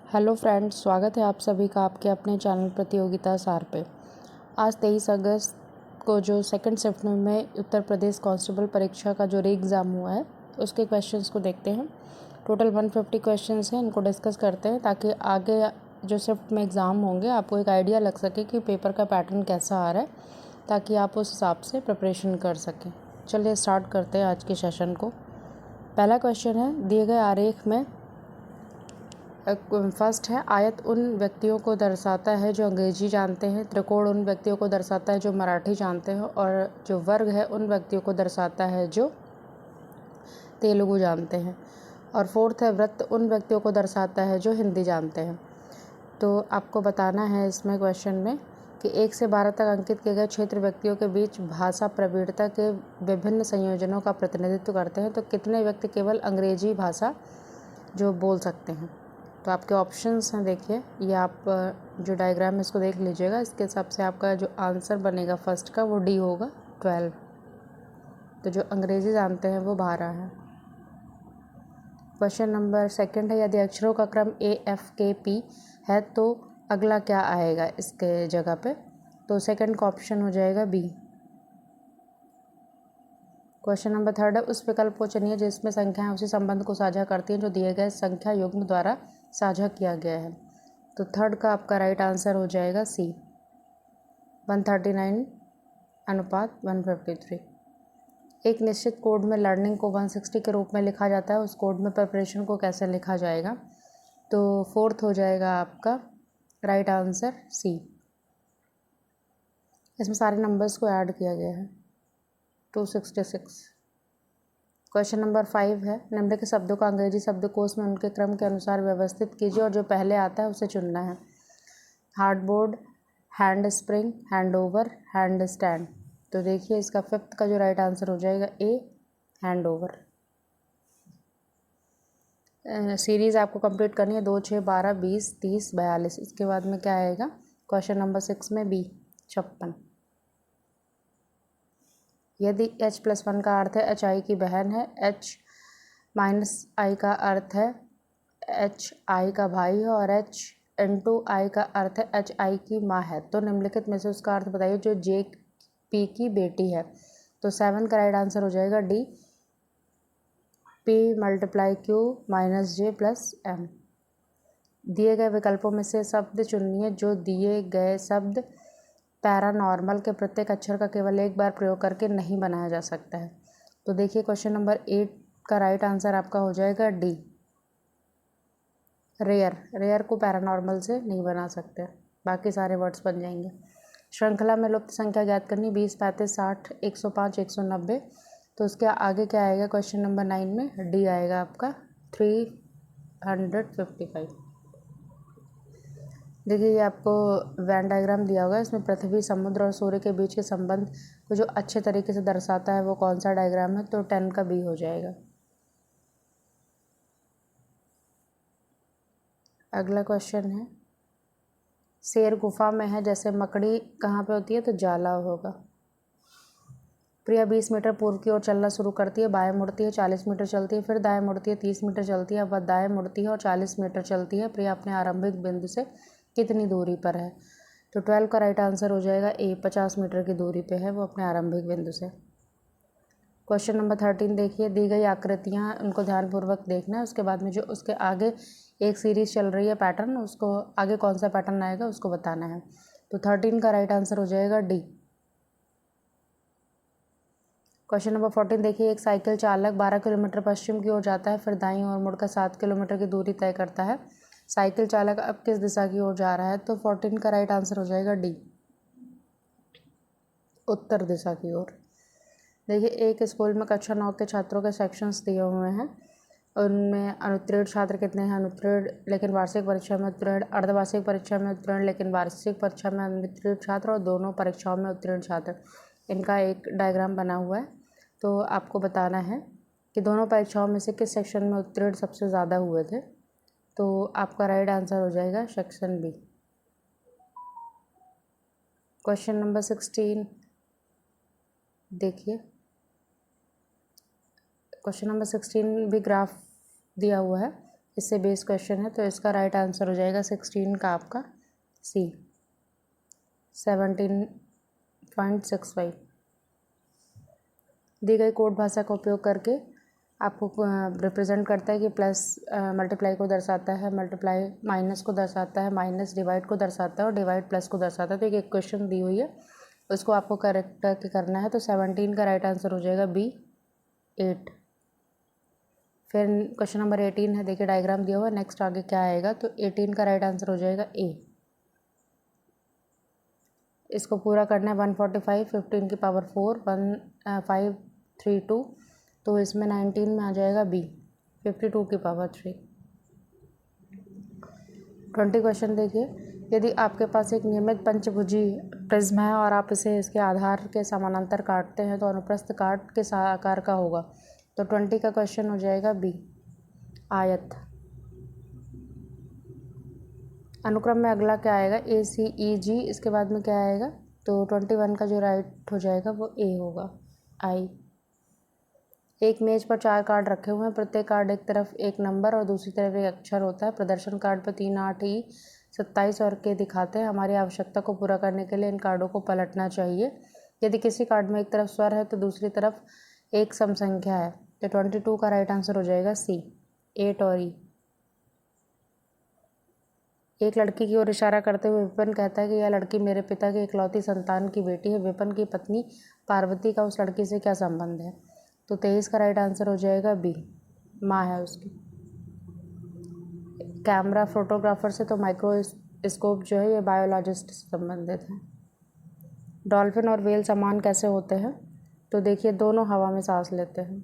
Hello friends, स्वागत है आप सभी का आपके अपने चैनल प्रतियोगिता सार पे। आज 23 अगस्त को जो सेकंड शिफ्ट में उत्तर प्रदेश कांस्टेबल परीक्षा का जो री एग्ज़ाम हुआ है उसके क्वेश्चंस को देखते हैं। टोटल 150 क्वेश्चंस हैं, इनको डिस्कस करते हैं ताकि आगे जो शिफ्ट में एग्ज़ाम होंगे आपको एक आइडिया लग सके कि पेपर का पैटर्न कैसा आ रहा है, ताकि आप उस हिसाब से प्रिपरेशन कर सकें। चलिए स्टार्ट करते हैं आज के सेशन को। पहला क्वेश्चन है, दिए गए आरेख में फर्स्ट है, आयत उन व्यक्तियों को दर्शाता है जो अंग्रेजी जानते हैं, त्रिकोण उन व्यक्तियों को दर्शाता है जो मराठी जानते हैं, और जो वर्ग है उन व्यक्तियों को दर्शाता है जो तेलुगु जानते हैं, और फोर्थ है, वृत्त उन व्यक्तियों को दर्शाता है जो हिंदी जानते हैं। तो आपको बताना है इसमें क्वेश्चन में कि 1 से 12 तक अंकित किए गए क्षेत्र व्यक्तियों के बीच भाषा प्रवीणता के विभिन्न संयोजनों का प्रतिनिधित्व करते हैं, तो कितने व्यक्ति केवल अंग्रेजी भाषा जो बोल सकते हैं। तो आपके ऑप्शंस हैं, देखिए ये आप जो डायग्राम है इसको देख लीजिएगा, इसके हिसाब से आपका जो आंसर बनेगा फर्स्ट का वो डी होगा 12। तो जो अंग्रेजी जानते हैं वो 12 है। क्वेश्चन नंबर सेकंड है, यदि अक्षरों का क्रम AFKP है तो अगला क्या आएगा इसके जगह पे, तो सेकंड का ऑप्शन हो जाएगा बी। क्वेश्चन नंबर थर्ड है, उस विकल्प को चुनिए जिसमें संख्याएं उसी संबंध को साझा करती हैं जो दिए गए संख्या युग्म द्वारा साझा किया गया है। तो थर्ड का आपका राइट आंसर हो जाएगा सी, 139 अनुपात 153। एक निश्चित कोड में लर्निंग को 160 के रूप में लिखा जाता है, उस कोड में प्रिपरेशन को कैसे लिखा जाएगा, तो फोर्थ हो जाएगा आपका राइट आंसर सी। इसमें सारे नंबर्स को ऐड किया गया है, 266। क्वेश्चन नंबर 5 है, निम्नलिखित शब्दों का अंग्रेजी शब्दकोश में उनके क्रम के अनुसार व्यवस्थित कीजिए और जो पहले आता है उसे चुनना है। Hardboard, hand spring, hand over, hand stand. तो देखिए इसका फिफ्थ का जो राइट आंसर हो जाएगा ए, हैंड ओवर। सीरीज़ आपको कंप्लीट करनी है 2, 6, 12, 20, 30, 42। इसके बाद में क्या आएगा क्वेश्चन नंबर 6 में बी, 56। यदि H+1 का अर्थ है HI की बहन है, H-I का अर्थ है HI का भाई है, और H×I का अर्थ है HI की माँ है, तो निम्नलिखित में से उसका अर्थ बताइए जो JP की बेटी है। तो 7 का राइट आंसर हो जाएगा डी, P×Q - J + M। दिए गए विकल्पों में से शब्द चुनिए जो दिए गए शब्द पैरानॉर्मल के प्रत्येक अक्षर का केवल एक बार प्रयोग करके नहीं बनाया जा सकता है। तो देखिए क्वेश्चन नंबर 8 का राइट आंसर आपका हो जाएगा डी, रेयर को पैरानॉर्मल से नहीं बना सकते, बाकी सारे वर्ड्स बन जाएंगे। श्रृंखला में लुप्त संख्या ज्ञात करनी, 20, 35, 60, 105, 190। तो उसके आगे क्या आएगा क्वेश्चन नंबर 9 में, डी आएगा आपका 355। देखिए ये आपको वैन डायग्राम दिया होगा, इसमें पृथ्वी, समुद्र और सूर्य के बीच के संबंध को जो अच्छे तरीके से दर्शाता है वो कौन सा डायग्राम है, तो 10 का बी हो जाएगा। अगला क्वेश्चन है, शेर गुफा में है, जैसे मकड़ी कहाँ पे होती है, तो जाला होगा। प्रिया 20 मीटर पूर्व की ओर चलना शुरू करती है, बाएं मुड़ती है, 40 मीटर चलती है, फिर दाएं मुड़ती है, 30 मीटर चलती है, अब वह दाएं मुड़ती है और 40 मीटर चलती है। प्रिया अपने आरंभिक बिंदु से कितनी दूरी पर है, तो 12 का राइट आंसर हो जाएगा ए, 50 मीटर की दूरी पे है वो अपने आरंभिक बिंदु से। क्वेश्चन नंबर 13 देखिए, दी गई आकृतियाँ उनको ध्यानपूर्वक देखना है, उसके बाद में जो उसके आगे एक सीरीज चल रही है पैटर्न, उसको आगे कौन सा पैटर्न आएगा उसको बताना है। तो 13 का राइट आंसर हो जाएगा डी। क्वेश्चन नंबर 14 देखिए, एक साइकिल चालक 12 किलोमीटर पश्चिम की ओर जाता है, फिर दाईं ओर मुड़कर 7 किलोमीटर की दूरी तय करता है। साइकिल चालक अब किस दिशा की ओर जा रहा है, तो 14 का राइट आंसर हो जाएगा डी, उत्तर दिशा की ओर। देखिए एक स्कूल में कक्षा 9 के छात्रों के सेक्शंस दिए हुए हैं, उनमें अनुत्तीर्ण छात्र कितने हैं, अनुत्तीर्ण लेकिन वार्षिक परीक्षा में उत्तीर्ण, अर्धवार्षिक परीक्षा में उत्तीर्ण लेकिन वार्षिक परीक्षा में अनुत्तीर्ण छात्र, और दोनों परीक्षाओं में उत्तीर्ण छात्र। इनका एक डायग्राम बना हुआ है, तो आपको बताना है कि दोनों परीक्षाओं में से किस सेक्शन में उत्तीर्ण सबसे ज़्यादा हुए थे, तो आपका राइट आंसर हो जाएगा सेक्शन बी। क्वेश्चन नंबर 16 देखिए, क्वेश्चन नंबर 16 भी ग्राफ दिया हुआ है, इससे बेस क्वेश्चन है, तो इसका राइट आंसर हो जाएगा 16 का आपका सी, 17.65। दी गई कोड भाषा का उपयोग करके आपको रिप्रेजेंट करता है कि प्लस मल्टीप्लाई को दर्शाता है, मल्टीप्लाई माइनस को दर्शाता है, माइनस डिवाइड को दर्शाता है और डिवाइड प्लस को दर्शाता है। तो एक क्वेश्चन दी हुई है, उसको आपको करेक्ट करना है। तो 17 का राइट आंसर हो जाएगा बी, 8। फिर क्वेश्चन नंबर 18 है, देखिए डायग्राम दिया हुआ है। नेक्स्ट आगे क्या आएगा, तो 18 का राइट आंसर हो जाएगा ए। इसको पूरा करना है 145, 15 की पावर 4, 1532, तो इसमें 19 में आ जाएगा बी, 52 की पावर 3। 20 क्वेश्चन देखिए, यदि आपके पास एक नियमित पंचभुजी प्रिज्म है और आप इसे इसके आधार के समानांतर काटते हैं तो अनुप्रस्थ काट किस आकार का होगा। तो 20 का क्वेश्चन हो जाएगा बी, आयत। अनुक्रम में अगला क्या आएगा, ए सी ई जी, इसके बाद में क्या आएगा, तो 21 का जो राइट हो जाएगा वो ए होगा, आई। एक मेज पर 4 कार्ड रखे हुए हैं, प्रत्येक कार्ड एक तरफ एक नंबर और दूसरी तरफ एक अक्षर होता है। प्रदर्शन कार्ड पर 3, 8, ई, 27 और के दिखाते हैं। हमारी आवश्यकता को पूरा करने के लिए इन कार्डों को पलटना चाहिए। यदि किसी कार्ड में एक तरफ स्वर है तो दूसरी तरफ एक सम संख्या है। तो 22 का राइट आंसर हो जाएगा सी, 8 और ई। एक लड़की की ओर इशारा करते हुए विपिन कहता है कि यह लड़की मेरे पिता की इकलौती संतान की बेटी है। विपिन की पत्नी पार्वती का उस लड़की से क्या संबंध है। तो 23 का राइट आंसर हो जाएगा बी, माँ है उसकी। कैमरा फोटोग्राफर से, तो माइक्रोस्कोप जो है ये बायोलॉजिस्ट से संबंधित है। डॉल्फिन और व्हेल समान कैसे होते हैं, तो देखिए दोनों हवा में सांस लेते हैं।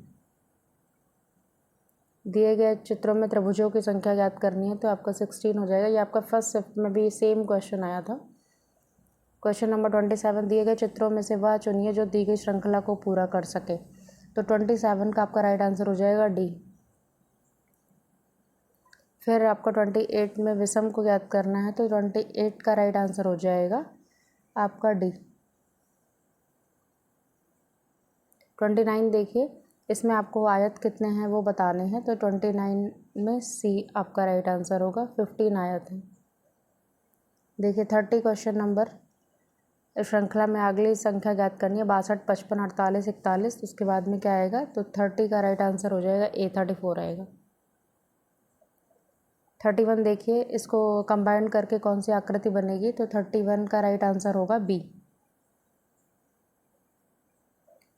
दिए गए चित्रों में त्रिभुजों की संख्या ज्ञात करनी है, तो आपका 16 हो जाएगा। ये आपका फर्स्ट शिफ्ट में भी सेम क्वेश्चन आया था। क्वेश्चन नंबर 27, दिए गए चित्रों में से वह चुनिए जो दी गई श्रृंखला को पूरा कर सके। तो 27 का आपका राइट आंसर हो जाएगा डी। फिर आपको 28 में विषम को ज्ञात करना है, तो 28 का राइट आंसर हो जाएगा आपका डी। 29 देखिए, इसमें आपको आयत कितने हैं वो बताने हैं, तो 29 में सी आपका राइट आंसर होगा, 15 आयत है। देखिए 30 क्वेश्चन नंबर, श्रृंखला में अगली संख्या ज्ञात करनी है, 62, 55, 48, 41। उसके बाद में क्या आएगा, तो 30 का राइट आंसर हो जाएगा ए, 34 आएगा। 31 देखिए, इसको कंबाइंड करके कौन सी आकृति बनेगी, तो 31 का राइट आंसर होगा बी।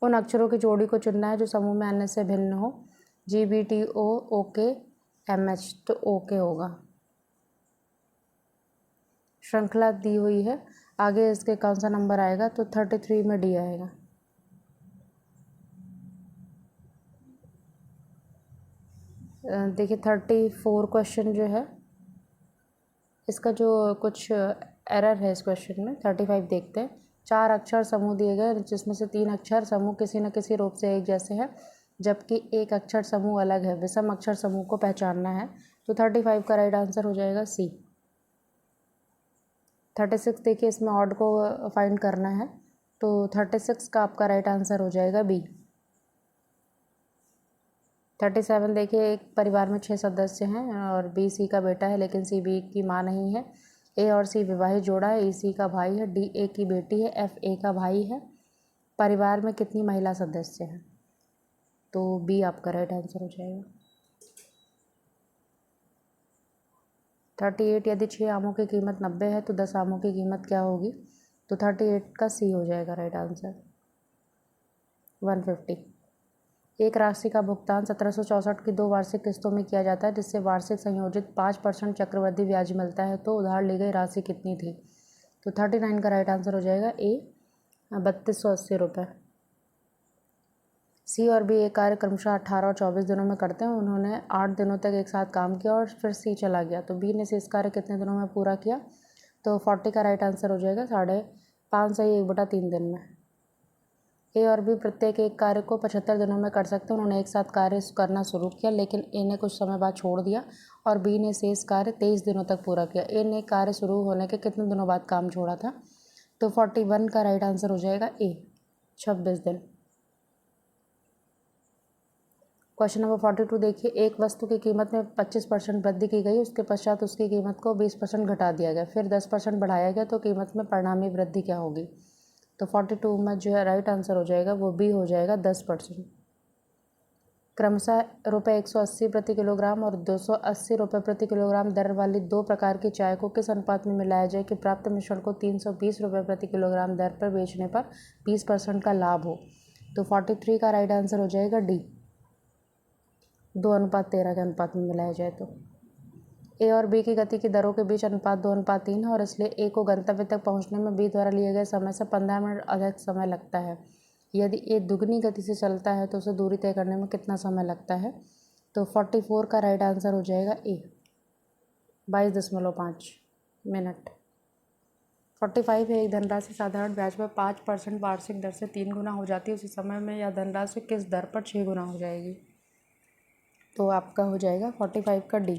उन अक्षरों की जोड़ी को चुनना है जो समूह में अन्य से भिन्न हो, जी, बी, टी, ओ, ओके, एम, एच, तो ओके होगा। श्रृंखला दी हुई है, आगे इसके कौन सा नंबर आएगा, तो 33 में डी आएगा। देखिए 34 क्वेश्चन जो है, इसका जो कुछ एरर है इस क्वेश्चन में। 35 देखते हैं। 4 अक्षर समूह दिए गए जिसमें से 3 अक्षर समूह किसी न किसी रूप से एक जैसे हैं, जबकि एक अक्षर समूह अलग है। विषम अक्षर समूह को पहचानना है, तो 35 का राइट आंसर हो जाएगा सी। 36 देखिए, इसमें ऑड को फाइंड करना है, तो 36 का आपका राइट आंसर हो जाएगा बी। 37 देखिए, एक परिवार में 6 सदस्य हैं और बी सी का बेटा है, लेकिन सी बी की माँ नहीं है। ए और सी विवाहित जोड़ा है, ई सी का भाई है, डी ए की बेटी है, एफ ए का भाई है। परिवार में कितनी महिला सदस्य हैं, तो बी आपका राइट आंसर हो जाएगा। 38, यदि 6 आमों की कीमत 90 है तो 10 आमों की कीमत क्या होगी, तो 38 का सी हो जाएगा राइट आंसर, 150। एक राशि का भुगतान 1764 की 2 वार्षिक किस्तों में किया जाता है, जिससे वार्षिक संयोजित 5% चक्रवृद्धि ब्याज मिलता है, तो उधार ली गई राशि कितनी थी। तो 39 का राइट आंसर हो जाएगा ए, 3280 रुपये। सी और बी एक कार्य क्रमशः 18 और 24 दिनों में करते हैं। उन्होंने 8 दिनों तक एक साथ काम किया और फिर सी चला गया, तो बी ने इस कार्य कितने दिनों में पूरा किया, तो 40 का राइट आंसर हो जाएगा 5.5 से 1/3 दिन में। ए और बी प्रत्येक एक कार्य को 75 दिनों में कर सकते हैं। उन्होंने एक साथ कार्य करना शुरू किया, लेकिन ए ने कुछ समय बाद छोड़ दिया और बी ने शेष कार्य 23 दिनों तक पूरा किया। ए ने कार्य शुरू होने के कितने दिनों बाद काम छोड़ा था, तो 41 का राइट आंसर हो जाएगा ए, 26 दिन। क्वेश्चन नंबर 42 देखिए, एक वस्तु की कीमत में 25% वृद्धि की गई, उसके पश्चात उसकी कीमत को 20% घटा दिया गया, फिर 10% बढ़ाया गया, तो कीमत में परिणामी वृद्धि क्या होगी? तो 42 में जो है राइट आंसर हो जाएगा वो बी हो जाएगा 10%। क्रमशः ₹180 प्रति किलोग्राम और ₹280 प्रति किलोग्राम दर वाली दो प्रकार की चाय को किस अनुपात में मिलाया जाए कि प्राप्त मिश्रण को ₹320 प्रति किलोग्राम दर पर बेचने पर 20% का लाभ हो? तो 43 का राइट आंसर हो जाएगा डी, 2:13 के अनुपात में मिलाया जाए तो। ए और बी की गति की दरों के बीच अनुपात 2:3 है और इसलिए ए को गंतव्य तक पहुंचने में बी द्वारा लिए गए समय से 15 मिनट अधिक समय लगता है। यदि ए दुगनी गति से चलता है तो उसे दूरी तय करने में कितना समय लगता है? तो 44 का राइट आंसर हो जाएगा ए, 22.5 मिनट। 45 है, एक धनराशि साधारण ब्याज पर 5% वार्षिक दर से 3 गुना हो जाती है, उसी समय में यह धनराशि किस दर पर 6 गुना हो जाएगी? तो आपका हो जाएगा 45 का डी,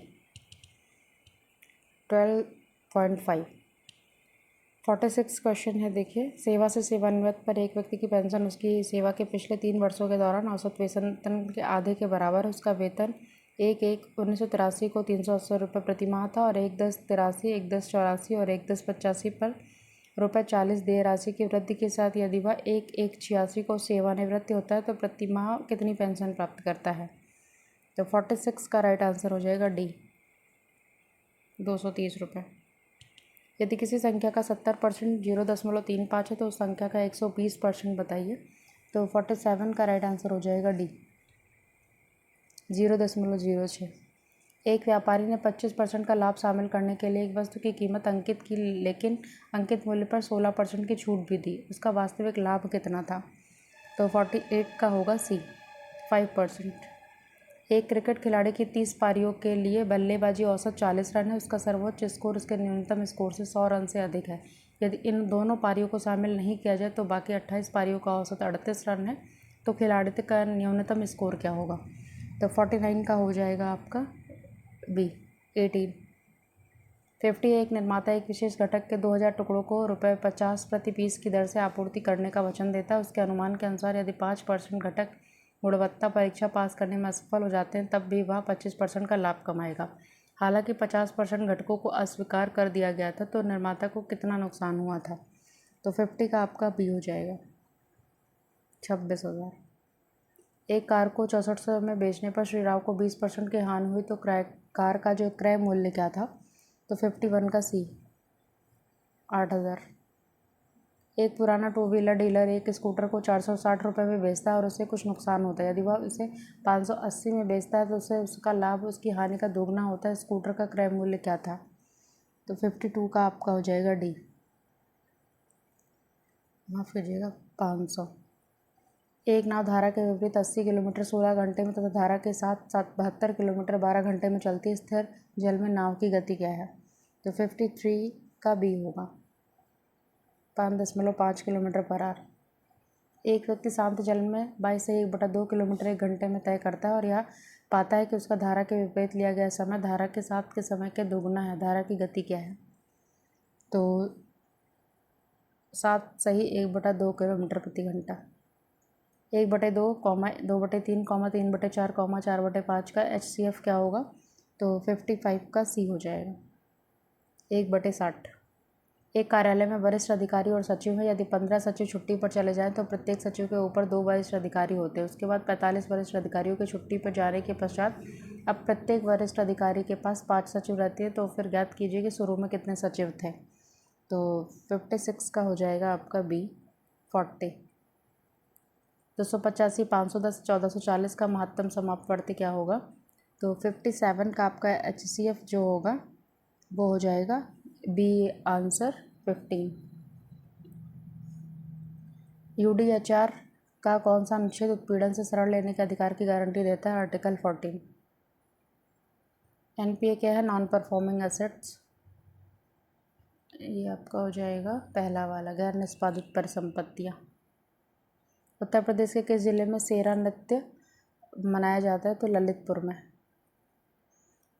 12.5। 46 क्वेश्चन है, देखिए, सेवा से सेवानिवृत्त पर एक व्यक्ति की पेंशन उसकी सेवा के पिछले 3 वर्षों के दौरान औसत वेतन के आधे के बराबर है। उसका वेतन 1/1/1983 को ₹380 प्रति माह था और 1/10/83, 1/10/84 और 1/10/85 पर ₹40 देय राशि की वृद्धि के साथ यदि वह 1/1/86 को सेवानिवृत्ति होता है तो प्रति माह कितनी पेंशन प्राप्त करता है? तो 46 का राइट आंसर हो जाएगा डी, ₹230। यदि किसी संख्या का 70% 0.35 है तो उस संख्या का 120% बताइए। तो 47 का राइट आंसर हो जाएगा डी, 0.06। एक व्यापारी ने 25% का लाभ शामिल करने के लिए एक वस्तु की कीमत अंकित की, लेकिन अंकित मूल्य पर 16% की छूट भी दी। उसका वास्तविक लाभ कितना था? तो 48 का होगा सी, 5%। एक क्रिकेट खिलाड़ी की 30 पारियों के लिए बल्लेबाजी औसत 40 रन है, उसका सर्वोच्च स्कोर उसके न्यूनतम स्कोर से 100 रन से अधिक है। यदि इन दोनों पारियों को शामिल नहीं किया जाए तो बाकी 28 पारियों का औसत 38 रन है, तो खिलाड़ी का न्यूनतम स्कोर क्या होगा? तो 49 का हो जाएगा आपका बी, 18। 50 एक निर्माता एक विशेष घटक के 2000 टुकड़ों को ₹50 प्रति पीस की दर से आपूर्ति करने का वचन देता है। उसके अनुमान के अनुसार यदि 5% घटक गुणवत्ता परीक्षा पास करने में असफल हो जाते हैं तब भी वह 25% का लाभ कमाएगा। हालांकि 50% घटकों को अस्वीकार कर दिया गया था तो निर्माता को कितना नुकसान हुआ था? तो 50 का आपका बी हो जाएगा, 26,000। एक कार को 6400 में बेचने पर श्री राव को 20% की हानि हुई तो कार का जो क्रय मूल्य क्या था? तो 51 का सी, 8,000। एक पुराना टू व्हीलर डीलर एक स्कूटर को 460 रुपये में बेचता है और उसे कुछ नुकसान होता है। यदि वह उसे 580 में बेचता है तो उसे उसका लाभ उसकी हानि का दोगुना होता है। स्कूटर का क्रय मूल्य क्या था? तो 52 का आपका हो जाएगा डी, माफ़ कीजिएगा, 500। एक नाव धारा के विपरीत 80 किलोमीटर 16 घंटे में तथा धारा के साथ 72 किलोमीटर 12 घंटे में चलती है। स्थिर जल में नाव की गति क्या है? तो 53 का बी होगा, 5.5 किलोमीटर पर आवर। एक व्यक्ति शांत जल में 22 से 1/2 किलोमीटर 1 घंटे में तय करता है और यह पाता है कि उसका धारा के विपरीत लिया गया समय धारा के साथ के समय के दोगुना है। धारा की गति क्या है? तो 7 सही 1/2 किलोमीटर प्रति घंटा। 1/2, 2/3, 3/4, 4/5 का HCF क्या होगा? तो 55 का सी हो जाएगा, 1/60। एक कार्यालय में वरिष्ठ अधिकारी और सचिव है। यदि 15 सचिव छुट्टी पर चले जाएं तो प्रत्येक सचिव के ऊपर 2 वरिष्ठ अधिकारी होते हैं। उसके बाद 45 वरिष्ठ अधिकारियों के छुट्टी पर जाने के पश्चात अब प्रत्येक वरिष्ठ अधिकारी के पास 5 सचिव रहते हैं। तो फिर ज्ञात कीजिए कि शुरू में कितने सचिव थे? तो 56 का हो जाएगा आपका बी, 40। 285, 510, 1440 का महत्तम समापवर्ती क्या होगा? तो 57 का आपका HCF जो होगा वो हो जाएगा बी, आंसर 15। UDHR का कौन सा अनुच्छेद उत्पीड़न से शरण लेने के अधिकार की गारंटी देता है? आर्टिकल 14। NPA क्या है? Non performing assets. ये आपका हो जाएगा पहला वाला, गैर निष्पादित परिसंपत्तियाँ। उत्तर प्रदेश के किस जिले में सेरा नृत्य मनाया जाता है? तो ललितपुर में।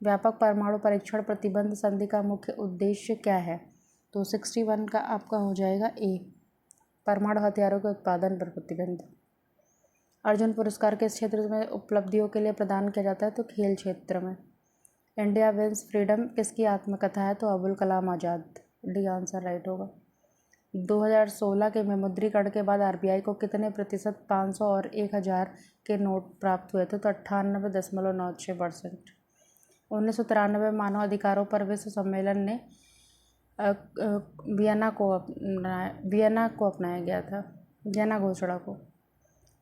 व्यापक परमाणु परीक्षण प्रतिबंध संधि का मुख्य उद्देश्य क्या है? तो 61 का आपका हो जाएगा ए, परमाणु हथियारों के उत्पादन पर प्रतिबंध। अर्जुन पुरस्कार किस क्षेत्र में उपलब्धियों के लिए प्रदान किया जाता है? तो खेल क्षेत्र में। इंडिया विंस फ्रीडम किसकी आत्मकथा है? तो Abul Kalam Azad. D answer right होगा। 2016 के विमुद्रीकरण के बाद आरबीआई को कितने प्रतिशत 500 और 1000 के नोट प्राप्त हुए थे? तो 98.96%। 1993 में मानव अधिकारों पर विश्व सम्मेलन ने वियना को अपनाया गया था, वियना घोषणा को।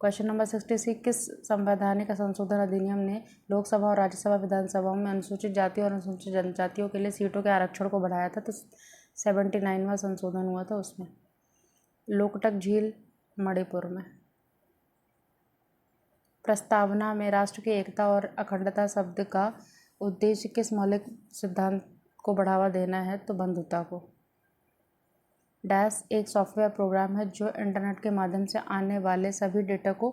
क्वेश्चन नंबर 66, किस संवैधानिक संशोधन अधिनियम ने लोकसभा और राज्यसभा विधानसभाओं में अनुसूचित जाति और अनुसूचित जनजातियों के लिए सीटों के आरक्षण को बढ़ाया था? तो 79वां संशोधन हुआ था उसमें। लोकटक झील मणिपुर में। प्रस्तावना में राष्ट्र की एकता और अखंडता शब्द का उद्देश्य किस मौलिक सिद्धांत को बढ़ावा देना है? तो बंधुता को। डैश एक सॉफ्टवेयर प्रोग्राम है जो इंटरनेट के माध्यम से आने वाले सभी डेटा को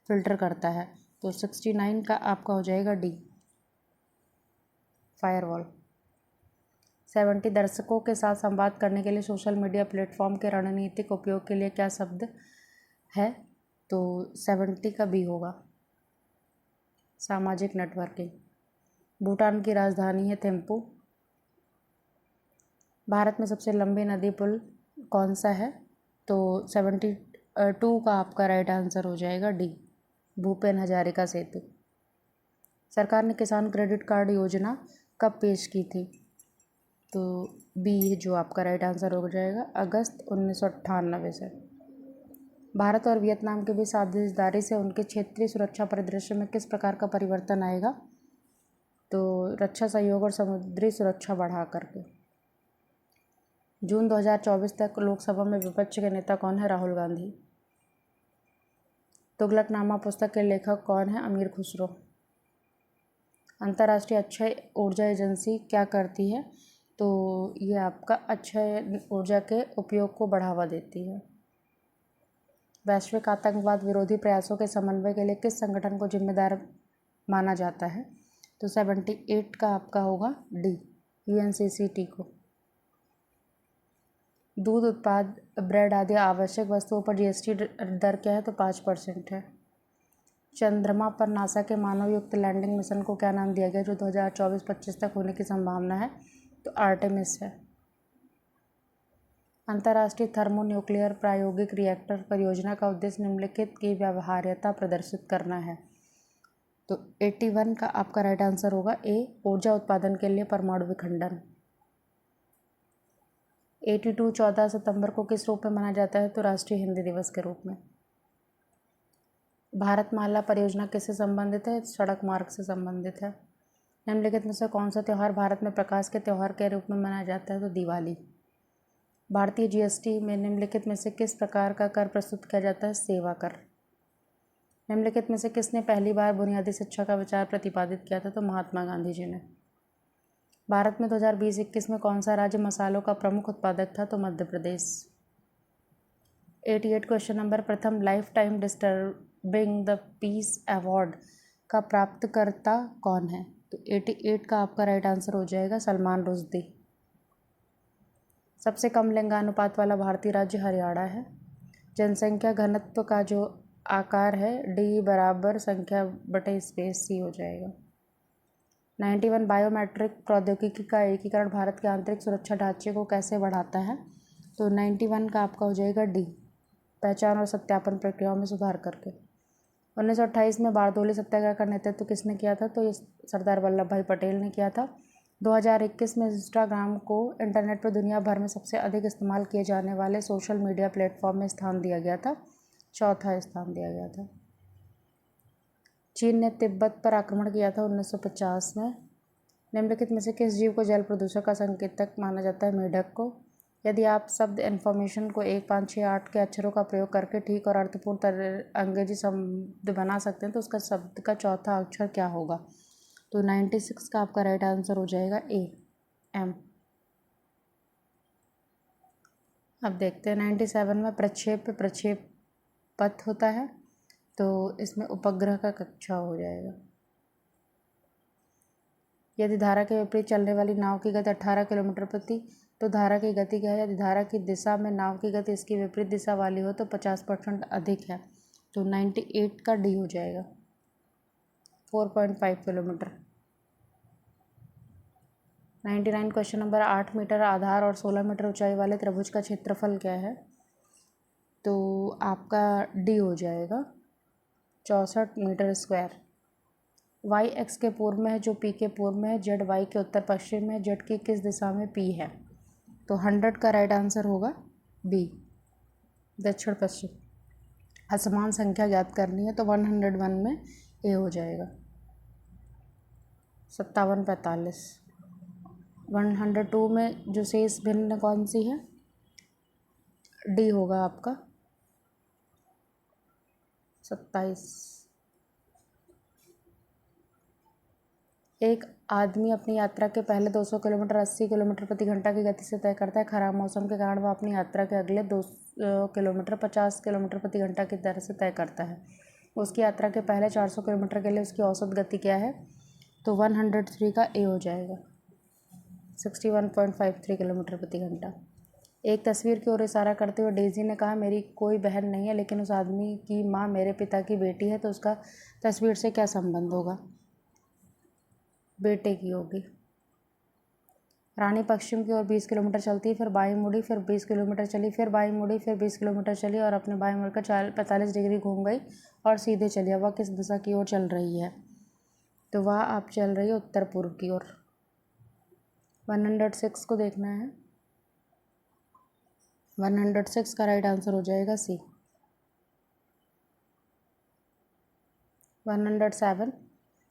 फिल्टर करता है। तो 69 का आपका हो जाएगा डी, फायरवॉल। 70 दर्शकों के साथ संवाद करने के लिए सोशल मीडिया प्लेटफॉर्म के रणनीतिक उपयोग के लिए क्या शब्द है? तो 70 का बी होगा, सामाजिक नेटवर्किंग। भूटान की राजधानी है थिम्पू। भारत में सबसे लंबी नदी पुल कौन सा है? तो 72 का आपका राइट आंसर हो जाएगा डी, भूपेन हजारिका सेतु। सरकार ने किसान क्रेडिट कार्ड योजना कब पेश की थी? तो बी जो आपका राइट आंसर हो जाएगा, अगस्त 1998 से। भारत और वियतनाम के बीच साझेदारी से उनके क्षेत्रीय सुरक्षा परिदृश्य में किस प्रकार का परिवर्तन आएगा? तो रक्षा सहयोग और समुद्री सुरक्षा बढ़ा करके। जून 2024 तक लोकसभा में विपक्ष के नेता कौन है? राहुल गांधी। तुगलकनामा पुस्तक के लेखक कौन है? अमीर खुसरो। अंतर्राष्ट्रीय अक्षय ऊर्जा एजेंसी क्या करती है? तो ये आपका अक्षय ऊर्जा के उपयोग को बढ़ावा देती है। वैश्विक आतंकवाद विरोधी प्रयासों के समन्वय के लिए किस संगठन को जिम्मेदार माना जाता है? तो 78 का आपका होगा डी, UNCCT को। दूध उत्पाद, ब्रेड आदि आवश्यक वस्तुओं पर GST दर क्या है? तो 5% है। चंद्रमा पर नासा के मानवयुक्त लैंडिंग मिशन को क्या नाम दिया गया जो 2024-25 तक होने की संभावना है? तो आर्टेमिस है। अंतर्राष्ट्रीय थर्मोन्यूक्लियर प्रायोगिक रिएक्टर परियोजना का उद्देश्य निम्नलिखित की व्यवहार्यता प्रदर्शित करना है। तो 81 का आपका राइट आंसर होगा ए, ऊर्जा उत्पादन के लिए परमाणु विखंडन। 82 14 सितंबर को किस रूप में मनाया जाता है? तो राष्ट्रीय हिंदी दिवस के रूप में। भारतमाला परियोजना किससे संबंधित है? सड़क मार्ग से संबंधित है। निम्नलिखित में से कौन सा त्यौहार भारत में प्रकाश के त्यौहार के रूप में मनाया जाता है? तो दिवाली। भारतीय GST में निम्नलिखित में से किस प्रकार का कर प्रस्तुत किया जाता है? सेवा कर। निम्नलिखित में से किसने पहली बार बुनियादी शिक्षा का विचार प्रतिपादित किया था? तो महात्मा गांधी जी ने। भारत में 2020-21 में कौन सा राज्य मसालों का प्रमुख उत्पादक था? तो मध्य प्रदेश। 88 क्वेश्चन नंबर, प्रथम life time disturbing the peace award का प्राप्तकर्ता कौन है? तो 88 का आपका राइट आंसर हो जाएगा सलमान रुश्दी। सबसे कम लिंगानुपात वाला भारतीय राज्य हरियाणा है। जनसंख्या घनत्व का जो आकार है डी बराबर संख्या बटे स्पेस सी हो जाएगा। 91 बायोमेट्रिक प्रौद्योगिकी का एकीकरण भारत के आंतरिक सुरक्षा ढांचे को कैसे बढ़ाता है? तो 91 का आपका हो जाएगा डी, पहचान और सत्यापन प्रक्रियाओं में सुधार करके। 1928 में बारदोली सत्याग्रह का नेतृत्व किसने किया था? तो ये सरदार वल्लभ भाई पटेल ने किया था। 2021 में इंस्टाग्राम को इंटरनेट पर दुनिया भर में सबसे अधिक इस्तेमाल किए जाने वाले सोशल मीडिया प्लेटफॉर्म में स्थान दिया गया था, चौथा स्थान दिया गया था। चीन ने तिब्बत पर आक्रमण किया था 1950 में। निम्नलिखित में से किस जीव को जल प्रदूषण का संकेतक माना जाता है? मेढक को। यदि आप शब्द इन्फॉर्मेशन को 1 5 6 8 के अक्षरों का प्रयोग करके ठीक और अर्थपूर्ण अंग्रेजी शब्द बना सकते हैं तो उसका शब्द का चौथा अक्षर क्या होगा? तो 96 का आपका राइट आंसर हो जाएगा ए, एम। अब देखते हैं 97 में प्रक्षेपपथ होता है तो इसमें उपग्रह का कक्षा हो जाएगा। यदि धारा के विपरीत चलने वाली नाव की गति 18 किलोमीटर प्रति तो धारा की गति क्या है? यदि धारा की दिशा में नाव की गति इसकी विपरीत दिशा वाली हो तो 50% अधिक है। तो 98 का डी हो जाएगा, 4.5 किलोमीटर। 99 क्वेश्चन नंबर 8 मीटर आधार और 16 मीटर ऊंचाई वाले त्रिभुज का क्षेत्रफल क्या है? तो आपका डी हो जाएगा 64 मीटर स्क्वायर। वाई एक्स के पूर्व में है जो पी के पूर्व में है, जेड वाई के उत्तर पश्चिम में, जेड की किस दिशा में पी है? तो 100 का राइट आंसर होगा बी, दक्षिण पश्चिम। असमान संख्या ज्ञात करनी है तो 101 में ए हो जाएगा, 5745। 102 में जो शेष भिन्न कौन सी है? डी होगा आपका 27। एक आदमी अपनी यात्रा के पहले 200 किलोमीटर 80 किलोमीटर प्रति घंटा की गति से तय करता है। खराब मौसम के कारण वह अपनी यात्रा के अगले 200 किलोमीटर 50 किलोमीटर प्रति घंटा की दर से तय करता है। उसकी यात्रा के पहले 400 किलोमीटर के लिए उसकी औसत गति क्या है? तो 103 का ए हो जाएगा, 61.53 किलोमीटर प्रति घंटा। एक तस्वीर की ओर इशारा करते हुए डेजी ने कहा, मेरी कोई बहन नहीं है लेकिन उस आदमी की माँ मेरे पिता की बेटी है, तो उसका तस्वीर से क्या संबंध होगा? बेटे की होगी। रानी पश्चिम की ओर 20 किलोमीटर चलती, फिर बाईं मुड़ी, फिर 20 किलोमीटर चली, फिर बाईं मुड़ी, फिर 20 किलोमीटर चली और अपने बाईं मुड़कर 45 डिग्री घूम गई और सीधे चली। वह किस दिशा की ओर चल रही है? तो वह आप चल रही है उत्तर पूर्व की ओर। 106 को देखना है। 106 का राइट आंसर हो जाएगा सी। 107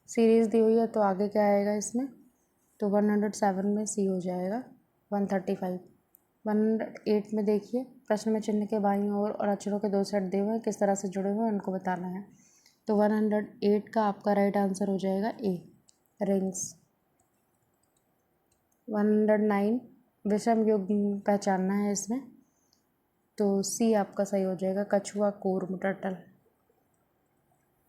सीरीज़ दी हुई है तो आगे क्या आएगा इसमें? तो 107 में सी हो जाएगा, 135। 108 में देखिए, प्रश्न में चिन्ह के बाईं ओर और अक्षरों के 2 सेट दिए हुए हैं, किस तरह से जुड़े हुए हैं उनको बताना है। तो 108 का आपका राइट आंसर हो जाएगा ए, रिंग्स। 109 विषम युग पहचानना है इसमें, तो सी आपका सही हो जाएगा, कछुआ, कूर्म, टर्टल।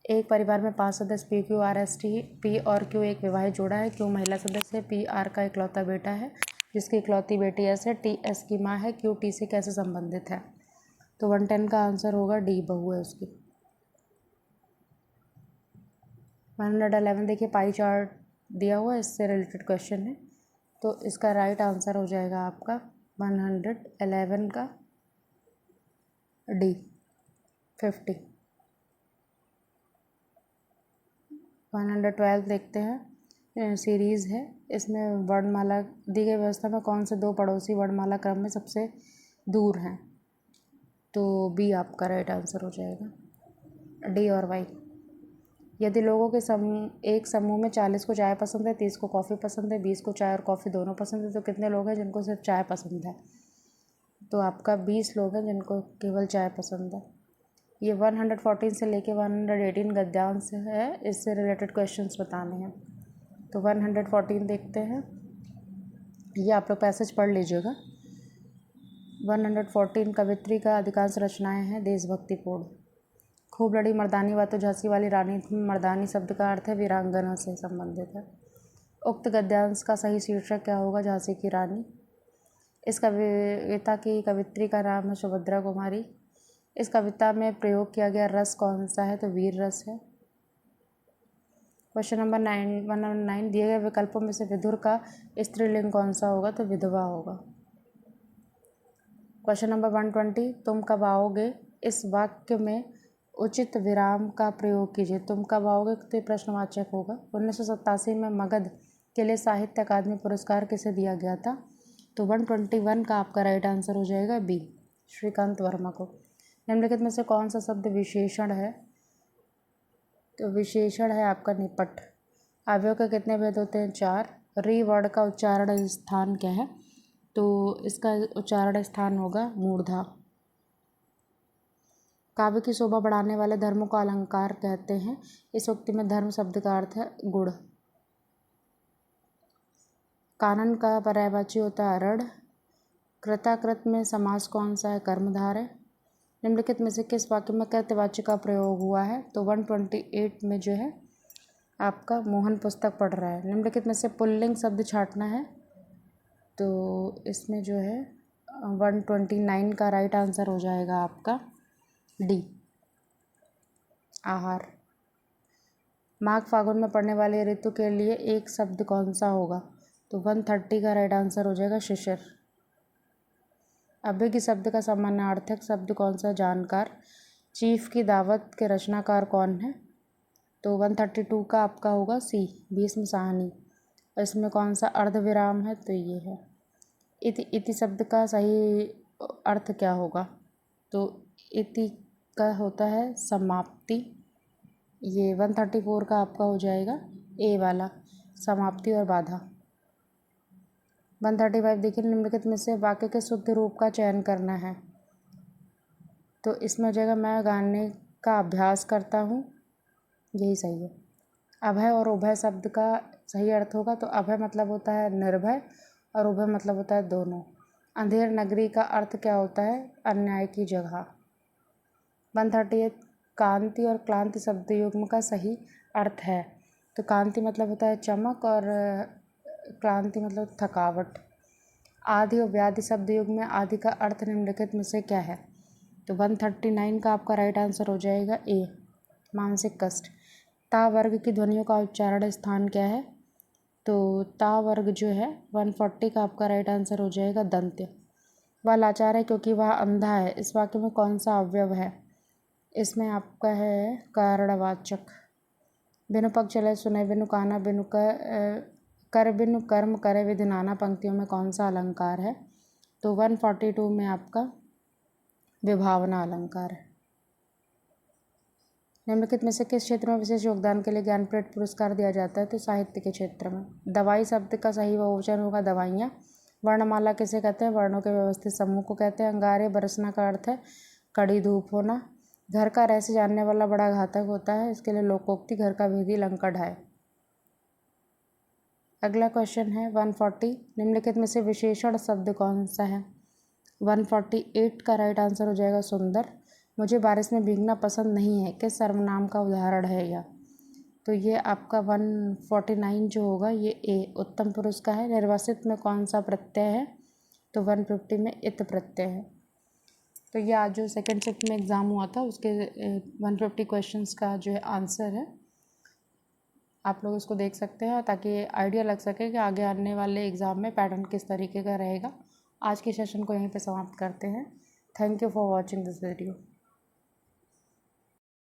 एक परिवार में 5 सदस्य P Q R S T, P और क्यू एक विवाहित जोड़ा है। क्यू महिला सदस्य है, पी आर का इकलौता बेटा है जिसकी इकलौती बेटी एस है, टी एस की माँ है, क्यू टी से कैसे संबंधित है? तो 110 का आंसर होगा डी, बहू है उसकी। 111 देखिए, पाई चार्ट दिया हुआ है, इससे रिलेटेड क्वेश्चन है, तो इसका राइट आंसर हो जाएगा आपका 111 का डी, 50। 112 देखते हैं, सीरीज़ है, इसमें वर्णमाला दी गई व्यवस्था में कौन से 2 पड़ोसी वर्णमाला क्रम में सबसे दूर हैं? तो बी आपका राइट आंसर हो जाएगा, डी और वाई। यदि लोगों के एक समूह में 40 को चाय पसंद है, 30 को कॉफ़ी पसंद है, 20 को चाय और कॉफ़ी दोनों पसंद है, तो कितने लोग हैं जिनको सिर्फ चाय पसंद है? तो आपका 20 लोग हैं जिनको केवल चाय पसंद है। ये 114 से लेके 118 गद्यांश है, इससे रिलेटेड क्वेश्चंस बताने हैं। तो 114 देखते हैं, ये आप लोग पैसेज पढ़ लीजिएगा। 114 कवित्री का अधिकांश रचनाएं हैं देशभक्तिपूर्ण। खूब लड़ी मर्दानी बात तो झांसी वाली रानी थी, मर्दानी शब्द का अर्थ है वीरांगना से संबंधित है। उक्त गद्यांश का सही शीर्षक क्या होगा? झांसी की रानी। इस कविता की कवित्री का नाम है सुभद्रा कुमारी। इस कविता में प्रयोग किया गया रस कौन सा है? तो वीर रस है। क्वेश्चन नंबर 109 दिए गए विकल्पों में से विधुर का स्त्रीलिंग कौन सा होगा? तो विधवा होगा। क्वेश्चन नंबर 120 तुम कब आओगे, इस वाक्य में उचित विराम का प्रयोग कीजिए। तुम कब आओगे तो प्रश्नवाचक होगा। 1987 में मगध के लिए साहित्य अकादमी पुरस्कार किसे दिया गया था? तो 121 का आपका राइट आंसर हो जाएगा बी, श्रीकांत वर्मा को। निम्नलिखित में से कौन सा शब्द विशेषण है? तो विशेषण है आपका निपट। अवयव के कितने भेद होते हैं? 4। री वर्ड का उच्चारण स्थान क्या है? तो इसका उच्चारण स्थान होगा मूर्धा। काव्य की शोभा बढ़ाने वाले धर्मों को अलंकार कहते हैं। इस उक्ति में धर्म शब्द का अर्थ है गुण। कानन का पर्यायवाची होता है अरढ़। कृताकृत में समास कौन सा है? कर्मधारय। निम्नलिखित में से किस वाक्य में कृतवाच्य का प्रयोग हुआ है? तो 128 में जो है आपका मोहन पुस्तक पढ़ रहा है। निम्नलिखित में से पुल्लिंग शब्द छांटना है, तो इसमें जो है 129 का राइट आंसर हो जाएगा आपका डी। आहार। माघ फागुन में पड़ने वाले ऋतु के लिए एक शब्द कौन सा होगा? तो 130 का राइट आंसर हो जाएगा शिशिर। अभिज्ञ शब्द का समानार्थक शब्द कौन सा? जानकार। चीफ की दावत के रचनाकार कौन है? तो 132 का आपका होगा सी, भीष्म साहनी। इसमें कौन सा अर्धविराम है? तो ये है। इति शब्द का सही अर्थ क्या होगा? तो इति का होता है समाप्ति। ये 134 का आपका हो जाएगा ए वाला, समाप्ति और बाधा। 135 देखिए, निम्नलिखित में से वाक्य के शुद्ध रूप का चयन करना है। तो इसमें हो जाएगा मैं गाने का अभ्यास करता हूँ, यही सही है। अभय और उभय शब्द का सही अर्थ होगा, तो अभय मतलब होता है निर्भय और उभय मतलब होता है दोनों। अंधेर नगरी का अर्थ क्या होता है? अन्याय की जगह। 138 कांति और क्लांति शब्द युग्म का सही अर्थ है। तो कांति मतलब होता है चमक और क्लांति मतलब थकावट। आदि और व्याधि शब्द युग्म में आदि का अर्थ निम्नलिखित में से क्या है? तो 139 का आपका राइट आंसर हो जाएगा ए, मानसिक कष्ट। ता वर्ग की ध्वनियों का उच्चारण स्थान क्या है? तो ता वर्ग जो है 140 का आपका राइट आंसर हो जाएगा दंत्य। वह लाचार है क्योंकि वह अंधा है। इस वाक्य में कौन सा अवयव है? इसमें आपका है कारणवाचक। बिनु पग चले सुने बिनु काना बिनु कर बिनु कर्म करे विधि नाना पंक्तियों में कौन सा अलंकार है? तो 142 में आपका विभावना अलंकार है। निम्नलिखित में से किस क्षेत्र में विशेष योगदान के लिए ज्ञानपीठ पुरस्कार दिया जाता है? तो साहित्य के क्षेत्र में। दवाई शब्द का सही बहुवचन होगा दवाइयाँ। वर्णमाला किसे कहते हैं? वर्णों के व्यवस्थित समूह को कहते हैं। अंगारे बरसना का अर्थ है कड़ी धूप होना। घर का रहस्य जानने वाला बड़ा घातक होता है, इसके लिए लोकोक्ति घर का भेदी लंका ढाए। अगला क्वेश्चन है 140, निम्नलिखित में से विशेषण शब्द कौन सा है? 148 का राइट आंसर हो जाएगा सुंदर। मुझे बारिश में भीगना पसंद नहीं है किस सर्वनाम का उदाहरण है यह? तो ये आपका 149 जो होगा ये ए, उत्तम पुरुष का है। निर्वासित में कौन सा प्रत्यय है? तो 150 में इत प्रत्यय है। तो ये आज जो सेकंड शिफ्ट में एग्ज़ाम हुआ था उसके 150 क्वेश्चंस का जो है आंसर है। आप लोग इसको देख सकते हैं ताकि आइडिया लग सके कि आगे आने वाले एग्ज़ाम में पैटर्न किस तरीके का रहेगा। आज के सेशन को यहीं पे समाप्त करते हैं। Thank you for watching this video.